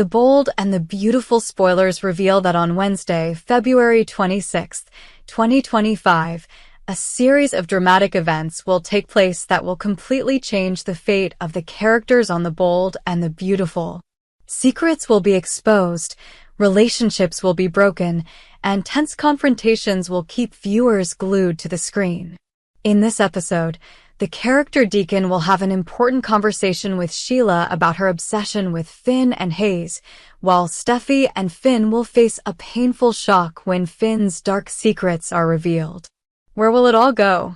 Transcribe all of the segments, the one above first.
The bold and the beautiful spoilers reveal that on Wednesday, February 26, 2025, a series of dramatic events will take place that will completely change the fate of the characters on The Bold and the Beautiful. Secrets will be exposed, relationships will be broken, and tense confrontations will keep viewers glued to the screen. In this episode, the character Deacon will have an important conversation with Sheila about her obsession with Finn and Hayes, while Steffy and Finn will face a painful shock when Finn's dark secrets are revealed. Where will it all go?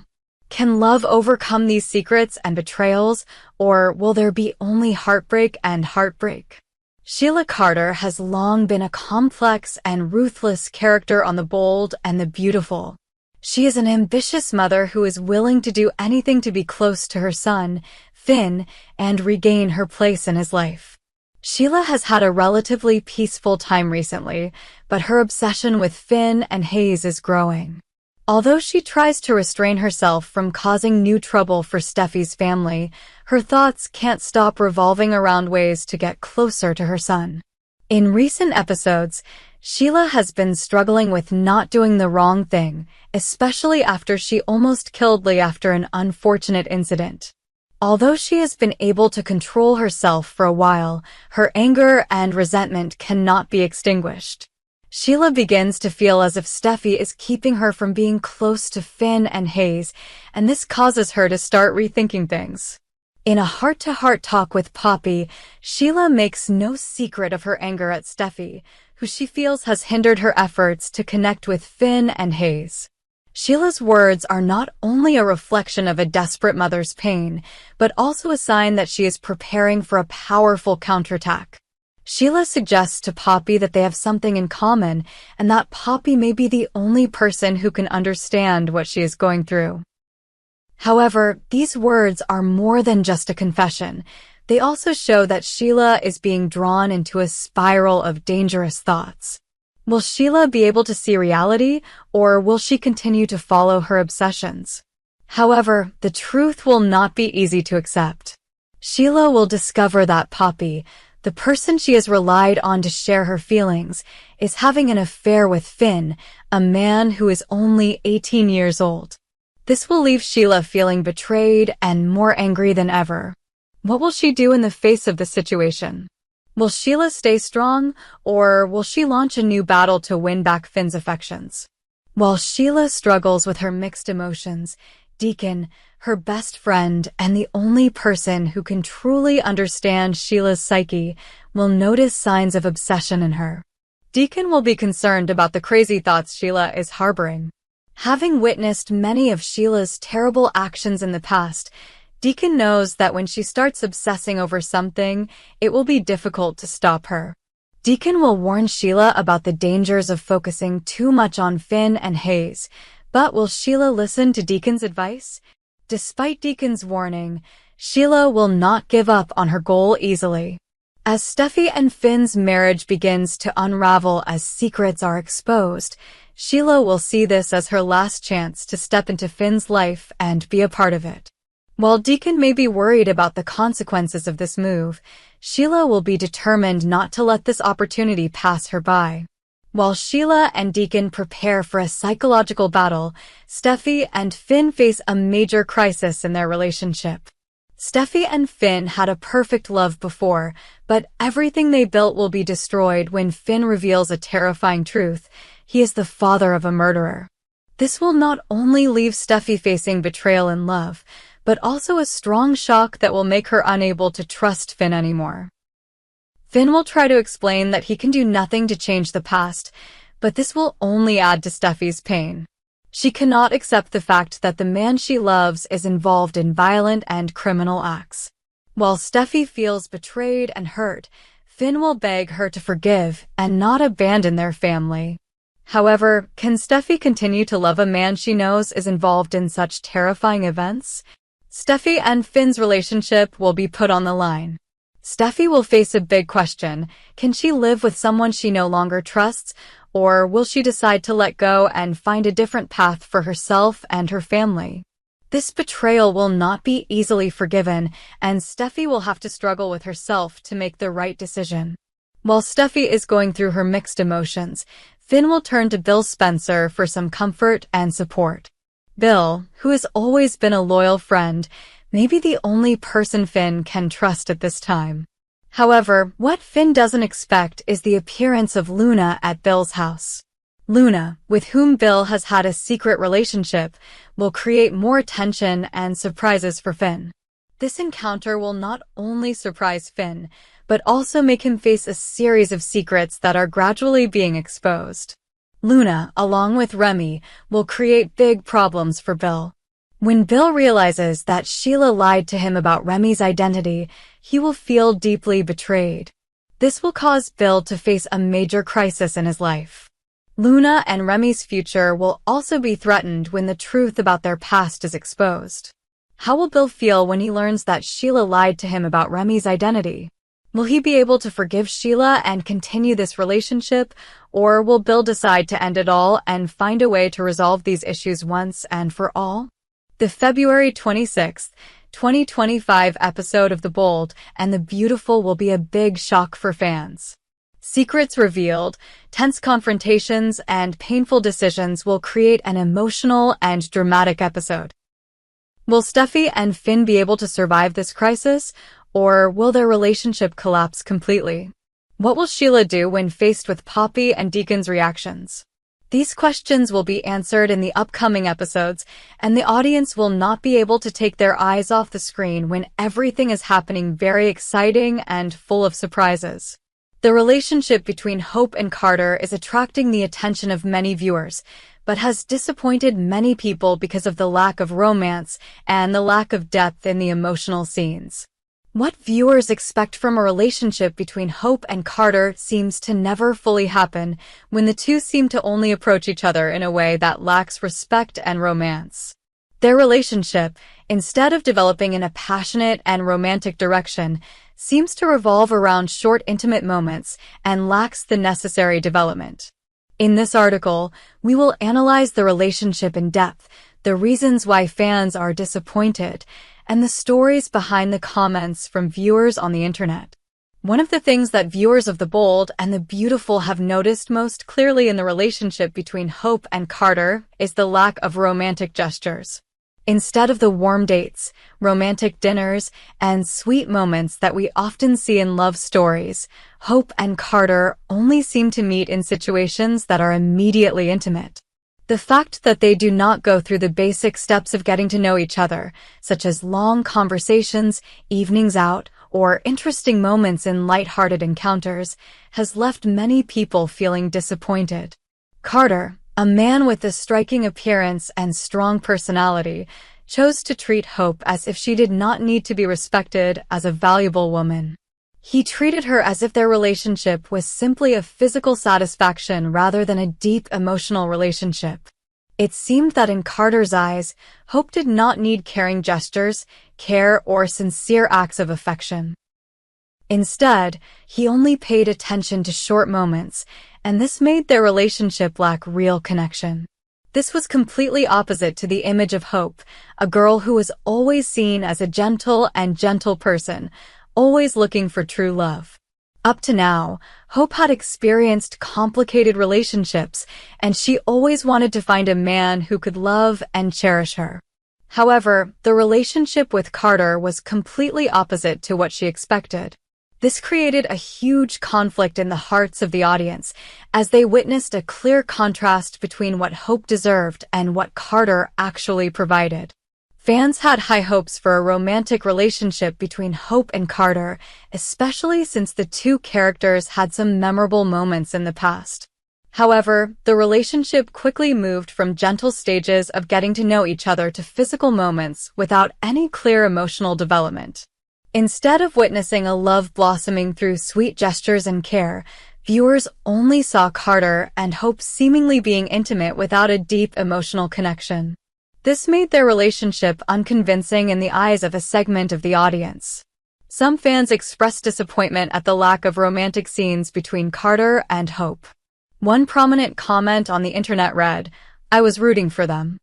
Can love overcome these secrets and betrayals, or will there be only heartbreak and heartbreak? Sheila Carter has long been a complex and ruthless character on The Bold and the Beautiful. She is an ambitious mother who is willing to do anything to be close to her son, Finn, and regain her place in his life. Sheila has had a relatively peaceful time recently, but her obsession with Finn and Hayes is growing. Although she tries to restrain herself from causing new trouble for Steffy's family, her thoughts can't stop revolving around ways to get closer to her son. In recent episodes, Sheila has been struggling with not doing the wrong thing, especially after she almost killed Lee after an unfortunate incident. Although she has been able to control herself for a while, her anger and resentment cannot be extinguished. Sheila begins to feel as if Steffy is keeping her from being close to Finn and Hayes, and this causes her to start rethinking things. In a heart-to-heart talk with Poppy, Sheila makes no secret of her anger at Steffy, who she feels has hindered her efforts to connect with Finn and Hayes. Sheila's words are not only a reflection of a desperate mother's pain, but also a sign that she is preparing for a powerful counterattack. Sheila suggests to Poppy that they have something in common, and that Poppy may be the only person who can understand what she is going through. However, these words are more than just a confession. They also show that Sheila is being drawn into a spiral of dangerous thoughts. Will Sheila be able to see reality, or will she continue to follow her obsessions? However, the truth will not be easy to accept. Sheila will discover that Poppy, the person she has relied on to share her feelings, is having an affair with Finn, a man who is only 18 years old. This will leave Sheila feeling betrayed and more angry than ever. What will she do in the face of the situation? Will Sheila stay strong, or will she launch a new battle to win back Finn's affections? While Sheila struggles with her mixed emotions, Deacon, her best friend and the only person who can truly understand Sheila's psyche, will notice signs of obsession in her. Deacon will be concerned about the crazy thoughts Sheila is harboring. Having witnessed many of Sheila's terrible actions in the past, Deacon knows that when she starts obsessing over something, it will be difficult to stop her. Deacon will warn Sheila about the dangers of focusing too much on Finn and Hayes, but will Sheila listen to Deacon's advice? Despite Deacon's warning, Sheila will not give up on her goal easily. As Steffy and Finn's marriage begins to unravel as secrets are exposed, Sheila will see this as her last chance to step into Finn's life and be a part of it. While Deacon may be worried about the consequences of this move, Sheila will be determined not to let this opportunity pass her by. While Sheila and Deacon prepare for a psychological battle, Steffy and Finn face a major crisis in their relationship. Steffy and Finn had a perfect love before, but everything they built will be destroyed when Finn reveals a terrifying truth. He is the father of a murderer. This will not only leave Steffy facing betrayal in love, but also a strong shock that will make her unable to trust Finn anymore. Finn will try to explain that he can do nothing to change the past, but this will only add to Steffy's pain. She cannot accept the fact that the man she loves is involved in violent and criminal acts. While Steffy feels betrayed and hurt, Finn will beg her to forgive and not abandon their family. However, can Steffy continue to love a man she knows is involved in such terrifying events? Steffy and Finn's relationship will be put on the line. Steffy will face a big question. Can she live with someone she no longer trusts, or will she decide to let go and find a different path for herself and her family? This betrayal will not be easily forgiven, and Steffy will have to struggle with herself to make the right decision. While Steffi is going through her mixed emotions, Finn will turn to Bill Spencer for some comfort and support. Bill, who has always been a loyal friend, may be the only person Finn can trust at this time. However, what Finn doesn't expect is the appearance of Luna at Bill's house. Luna, with whom Bill has had a secret relationship, will create more tension and surprises for Finn. This encounter will not only surprise Finn, but also make him face a series of secrets that are gradually being exposed. Luna, along with Remy, will create big problems for Bill. When Bill realizes that Sheila lied to him about Remy's identity, he will feel deeply betrayed. This will cause Bill to face a major crisis in his life. Luna and Remy's future will also be threatened when the truth about their past is exposed. How will Bill feel when he learns that Sheila lied to him about Remy's identity? Will he be able to forgive Sheila and continue this relationship, or will Bill decide to end it all and find a way to resolve these issues once and for all? The February 26, 2025 episode of The Bold and the Beautiful will be a big shock for fans. Secrets revealed, tense confrontations, and painful decisions will create an emotional and dramatic episode. Will Steffi and Finn be able to survive this crisis, or will their relationship collapse completely? What will Sheila do when faced with Poppy and Deacon's reactions? These questions will be answered in the upcoming episodes, and the audience will not be able to take their eyes off the screen when everything is happening very exciting and full of surprises. The relationship between Hope and Carter is attracting the attention of many viewers, but has disappointed many people because of the lack of romance and the lack of depth in the emotional scenes. What viewers expect from a relationship between Hope and Carter seems to never fully happen when the two seem to only approach each other in a way that lacks respect and romance. Their relationship, instead of developing in a passionate and romantic direction, seems to revolve around short, intimate moments and lacks the necessary development. In this article, we will analyze the relationship in depth, the reasons why fans are disappointed, and the stories behind the comments from viewers on the internet. One of the things that viewers of The Bold and the Beautiful have noticed most clearly in the relationship between Hope and Carter is the lack of romantic gestures. Instead of the warm dates, romantic dinners, and sweet moments that we often see in love stories, Hope and Carter only seem to meet in situations that are immediately intimate. The fact that they do not go through the basic steps of getting to know each other, such as long conversations, evenings out, or interesting moments in light-hearted encounters, has left many people feeling disappointed. Carter, a man with a striking appearance and strong personality, chose to treat Hope as if she did not need to be respected as a valuable woman. He treated her as if their relationship was simply a physical satisfaction rather than a deep emotional relationship. It seemed that in Carter's eyes, Hope did not need caring gestures, care, or sincere acts of affection. Instead, he only paid attention to short moments, and this made their relationship lack real connection. This was completely opposite to the image of Hope, a girl who was always seen as a gentle person, always looking for true love. Up to now, Hope had experienced complicated relationships, and she always wanted to find a man who could love and cherish her. However, the relationship with Carter was completely opposite to what she expected. This created a huge conflict in the hearts of the audience, as they witnessed a clear contrast between what Hope deserved and what Carter actually provided. Fans had high hopes for a romantic relationship between Hope and Carter, especially since the two characters had some memorable moments in the past. However, the relationship quickly moved from gentle stages of getting to know each other to physical moments without any clear emotional development. Instead of witnessing a love blossoming through sweet gestures and care, viewers only saw Carter and Hope seemingly being intimate without a deep emotional connection. This made their relationship unconvincing in the eyes of a segment of the audience. Some fans expressed disappointment at the lack of romantic scenes between Carter and Hope. One prominent comment on the internet read, "I was rooting for them.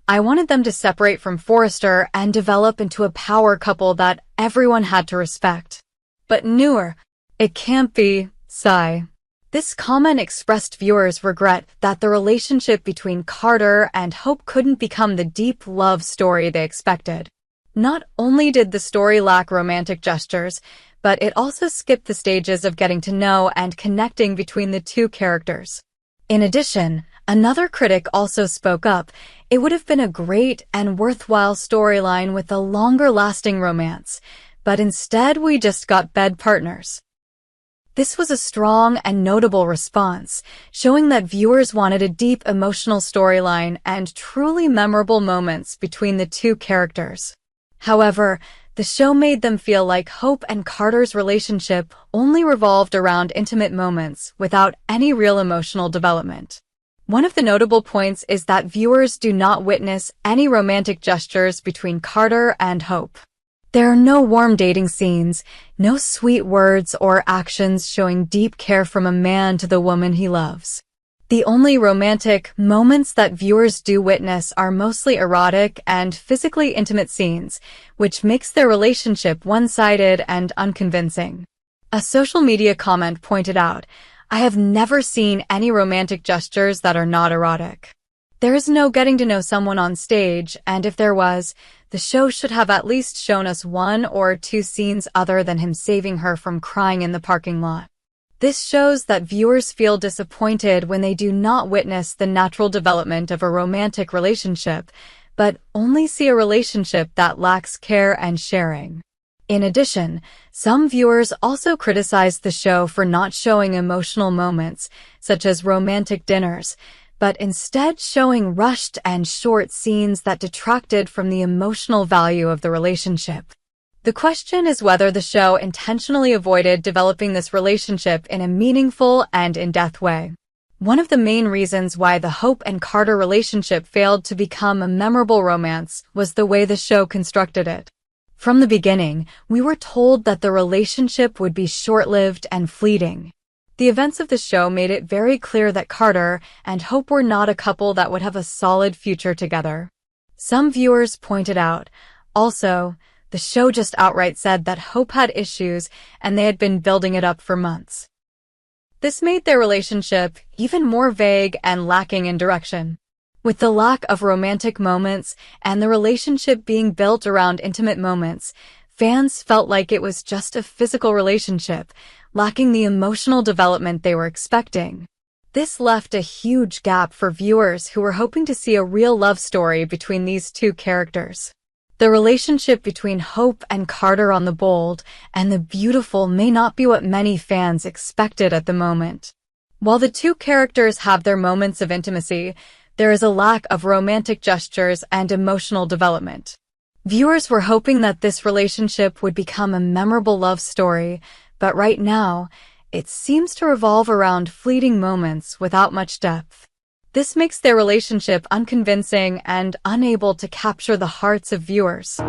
I wanted them to separate from Forrester and develop into a power couple that everyone had to respect. But newer, it can't be," Sigh. This comment expressed viewers' regret that the relationship between Carter and Hope couldn't become the deep love story they expected. Not only did the story lack romantic gestures, but it also skipped the stages of getting to know and connecting between the two characters. In addition, another critic also spoke up. It would have been a great and worthwhile storyline with a longer-lasting romance, but instead we just got bed partners. This was a strong and notable response, showing that viewers wanted a deep emotional storyline and truly memorable moments between the two characters. However, the show made them feel like Hope and Carter's relationship only revolved around intimate moments without any real emotional development. One of the notable points is that viewers do not witness any romantic gestures between Carter and Hope. There are no warm dating scenes, no sweet words or actions showing deep care from a man to the woman he loves. The only romantic moments that viewers do witness are mostly erotic and physically intimate scenes, which makes their relationship one-sided and unconvincing. A social media comment pointed out, "I have never seen any romantic gestures that are not erotic." There is no getting to know someone on stage, and if there was, the show should have at least shown us one or two scenes other than him saving her from crying in the parking lot. This shows that viewers feel disappointed when they do not witness the natural development of a romantic relationship, but only see a relationship that lacks care and sharing. In addition, some viewers also criticized the show for not showing emotional moments, such as romantic dinners, but instead showing rushed and short scenes that detracted from the emotional value of the relationship. The question is whether the show intentionally avoided developing this relationship in a meaningful and in-depth way. One of the main reasons why the Hope and Carter relationship failed to become a memorable romance was the way the show constructed it. From the beginning, we were told that the relationship would be short-lived and fleeting. The events of the show made it very clear that Carter and Hope were not a couple that would have a solid future together. Some viewers pointed out, also, the show just outright said that Hope had issues and they had been building it up for months. This made their relationship even more vague and lacking in direction. With the lack of romantic moments and the relationship being built around intimate moments, fans felt like it was just a physical relationship, lacking the emotional development they were expecting. This left a huge gap for viewers who were hoping to see a real love story between these two characters. The relationship between Hope and Carter on The Bold and the Beautiful may not be what many fans expected at the moment. While the two characters have their moments of intimacy, there is a lack of romantic gestures and emotional development. Viewers were hoping that this relationship would become a memorable love story, but right now, it seems to revolve around fleeting moments without much depth. This makes their relationship unconvincing and unable to capture the hearts of viewers.